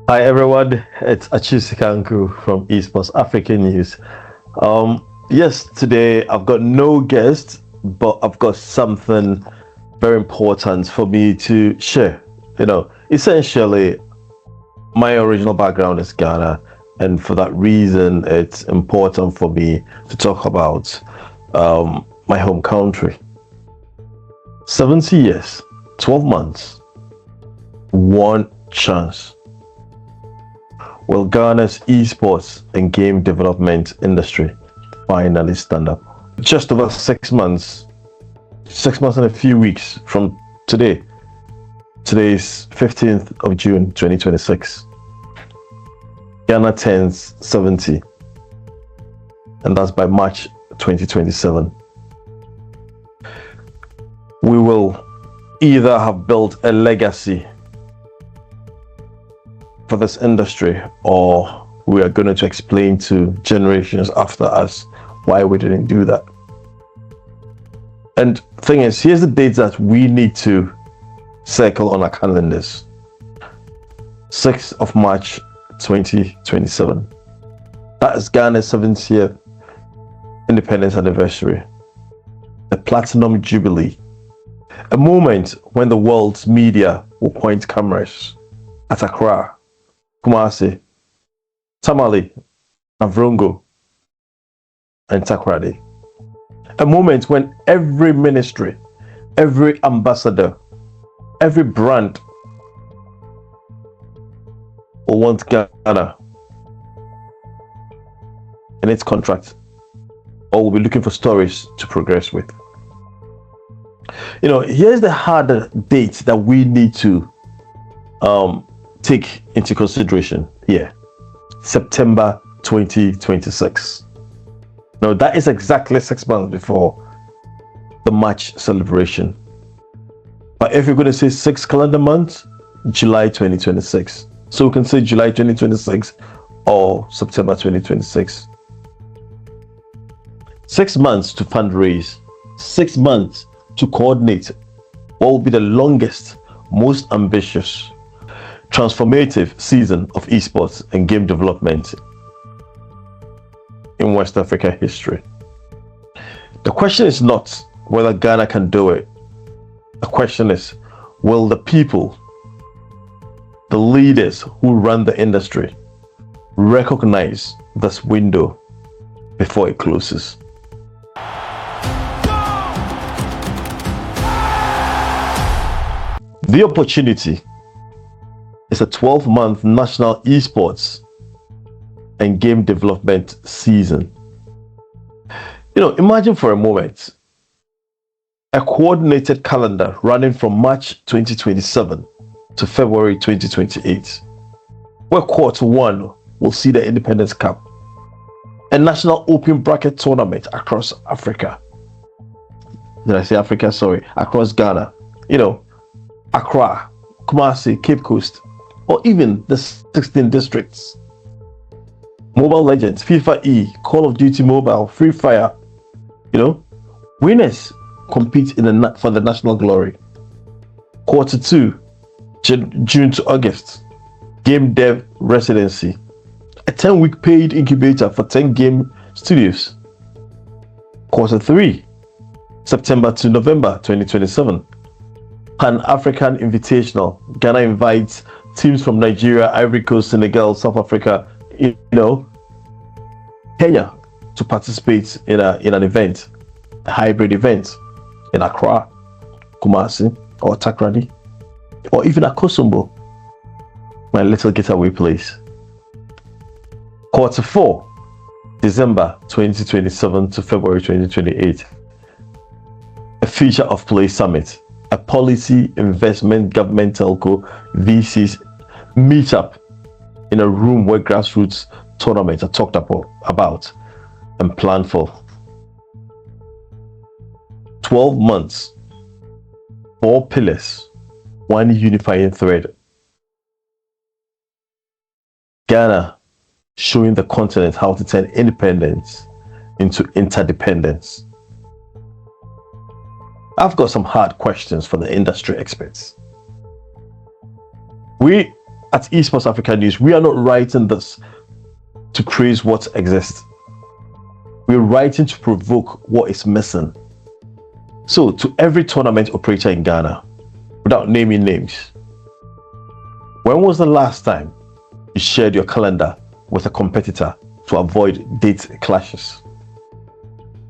Hi everyone, it's Atsu Sikanku from Esports Africa News. Yes, today I've got no guest, but I've got something very important for me to share. Essentially, my original background is Ghana, and for that reason, it's important for me to talk about my home country. 70 years, 12 months, one chance. Will Ghana's esports and game development industry finally stand up? Just over 6 months, 6 months and a few weeks from today. Today is 15th of June 2026. Ghana turns 70, and that's by March 2027. We will either have built a legacy for this industry, or we are going to explain to generations after us why we didn't do that. And thing is, here's the dates that we need to circle on our calendars. 6th of March 2027. That is Ghana's 70th independence anniversary. The Platinum Jubilee. A moment when the world's media will point cameras at Accra, Kumasi, Tamale, Navrongo, and Takoradi. A moment when every ministry, every ambassador, every brand will want Ghana in its contract, or will be looking for stories to progress with. Here's the hard date that we need to take into consideration here. September 2026. Now that is exactly 6 months before the March celebration. But if you're going to say 6 calendar months, July 2026. So we can say July 2026 or September 2026. 6 months to fundraise, 6 months to coordinate what will be the longest, most ambitious, transformative season of esports and game development in West Africa history. The question is not whether Ghana can do it. The question is, will the people, the leaders who run the industry, recognize this window before it closes? The opportunity is a 12-month national esports and game development season. Imagine for a moment a coordinated calendar running from March 2027 to February 2028, where quarter one will see the Independence Cup, a national open bracket tournament across Africa. Did I say Africa? Sorry, across Ghana. Accra, Kumasi, Cape Coast, or even the 16 districts. Mobile Legends, FIFA E, Call of Duty Mobile, Free Fire. Winners compete for the national glory. Quarter two, June to August, Game Dev Residency, a 10-week paid incubator for 10 game studios. Quarter three, September to November 2027, Pan-African Invitational. Ghana invites teams from Nigeria, Ivory Coast, Senegal, South Africa, Kenya to participate in an event, a hybrid event in Accra, Kumasi, or Takoradi, or even Akosombo, my little getaway place. Quarter four, December 2027 to February 2028, a Future of Play Summit, a policy, investment, government, telco, VCs meet up in a room where grassroots tournaments are talked about and planned for. 12 months, 4 pillars, one unifying thread. Ghana showing the continent how to turn independence into interdependence. I've got some hard questions for the industry experts. We at Esports Africa News, we are not writing this to praise what exists. We're writing to provoke what is missing. So, to every tournament operator in Ghana, without naming names, when was the last time you shared your calendar with a competitor to avoid date clashes?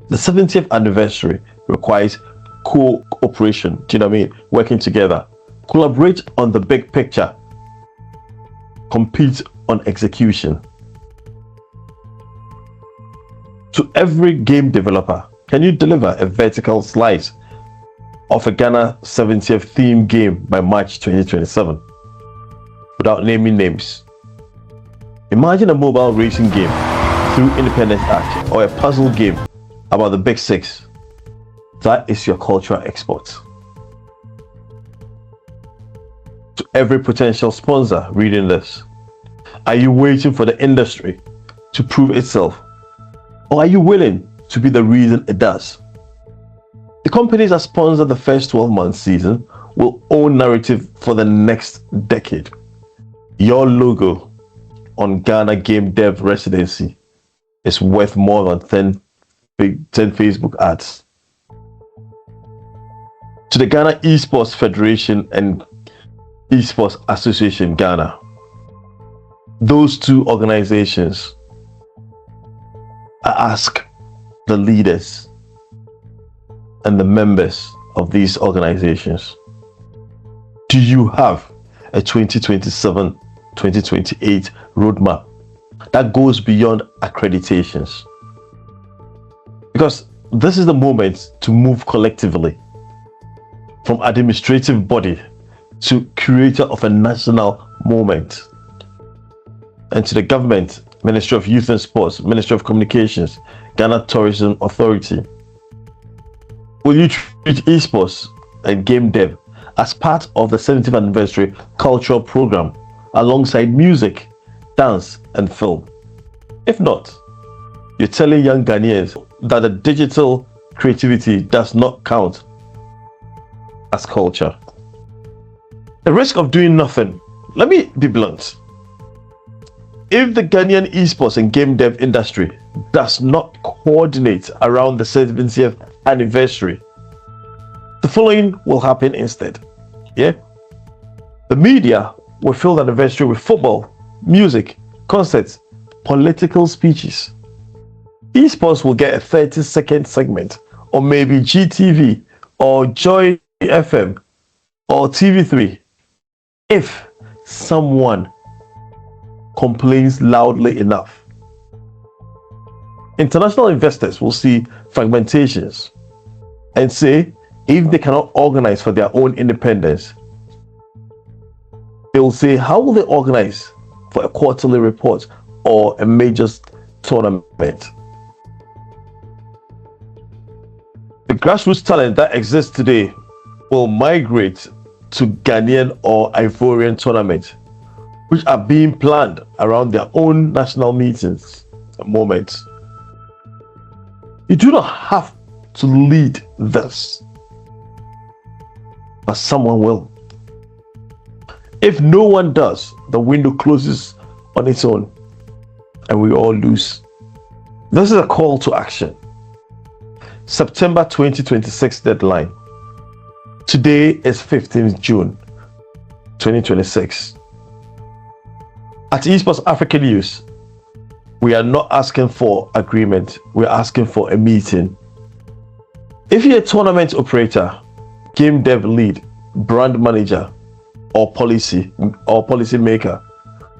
The 70th anniversary requires cooperation. Do you know what I mean? Working together. Collaborate on the big picture. Compete on execution. To every game developer, can you deliver a vertical slice of a Ghana 70th theme game by March 2027? Without naming names. Imagine a mobile racing game through independent act, or a puzzle game about the Big Six. That is your cultural export. To every potential sponsor reading this, are you waiting for the industry to prove itself? Or are you willing to be the reason it does? The companies that sponsor the first 12-month season will own narrative for the next decade. Your logo on Ghana Game Dev Residency is worth more than 10 Facebook ads. To the Ghana Esports Federation and Esports Association Ghana, those two organizations, I ask the leaders and the members of these organizations, do you have a 2027-2028 roadmap that goes beyond accreditations? Because this is the moment to move collectively from administrative body to creator of a national moment. And to the government, Ministry of Youth and Sports, Ministry of Communications, Ghana Tourism Authority, will you treat esports and game dev as part of the 70th anniversary cultural program alongside music, dance and film? If not, you're telling young Ghanaians that the digital creativity does not count as culture. The risk of doing nothing, let me be blunt. If the Ghanaian esports and game dev industry does not coordinate around the 70th anniversary, the following will happen instead. Yeah? The media will fill the anniversary with football, music, concerts, political speeches. Esports will get a 30-second segment, or maybe GTV, or Joy FM, or TV3, if someone complains loudly enough. International investors will see fragmentations and say if they cannot organize for their own independence, they will say, how will they organize for a quarterly report or a major tournament? The grassroots talent that exists today will migrate to Ghanaian or Ivorian tournaments, which are being planned around their own national meetings and moments. You do not have to lead this, but someone will. If no one does, the window closes on its own and we all lose. This is a call to action. September 2026 deadline. Today is 15th June 2026. At Esports Africa News, we are not asking for agreement, we're asking for a meeting. If you're a tournament operator, game dev lead, brand manager, or policy maker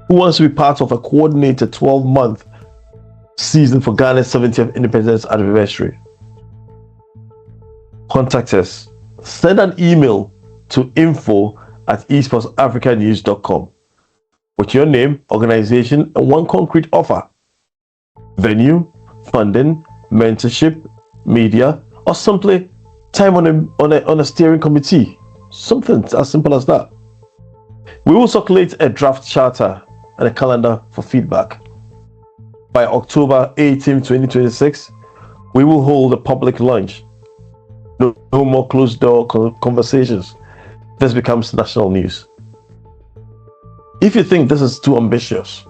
who wants to be part of a coordinated 12-month season for Ghana's 70th independence anniversary, contact us. Send an email to info@esportsafricanews.com with your name, organization, and one concrete offer. Venue, funding, mentorship, media, or simply time on a steering committee. Something as simple as that. We will circulate a draft charter and a calendar for feedback. By October 18, 2026, we will hold a public lunch. No more closed door conversations. This becomes national news. If you think this is too ambitious,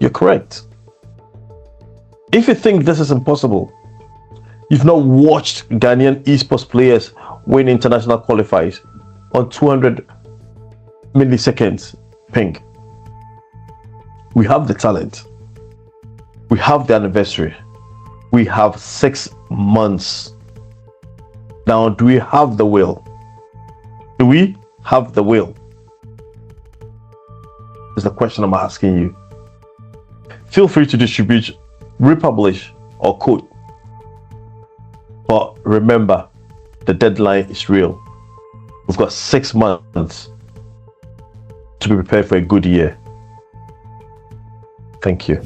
you're correct. If you think this is impossible, you've not watched Ghanaian esports players win international qualifiers on 200 milliseconds ping. We have the talent. We have the anniversary. We have 6 months. Now, do we have the will? Do we have the will? Is the question I'm asking you. Feel free to distribute, republish, or quote. But remember, the deadline is real. We've got 6 months to be prepared for a good year. Thank you.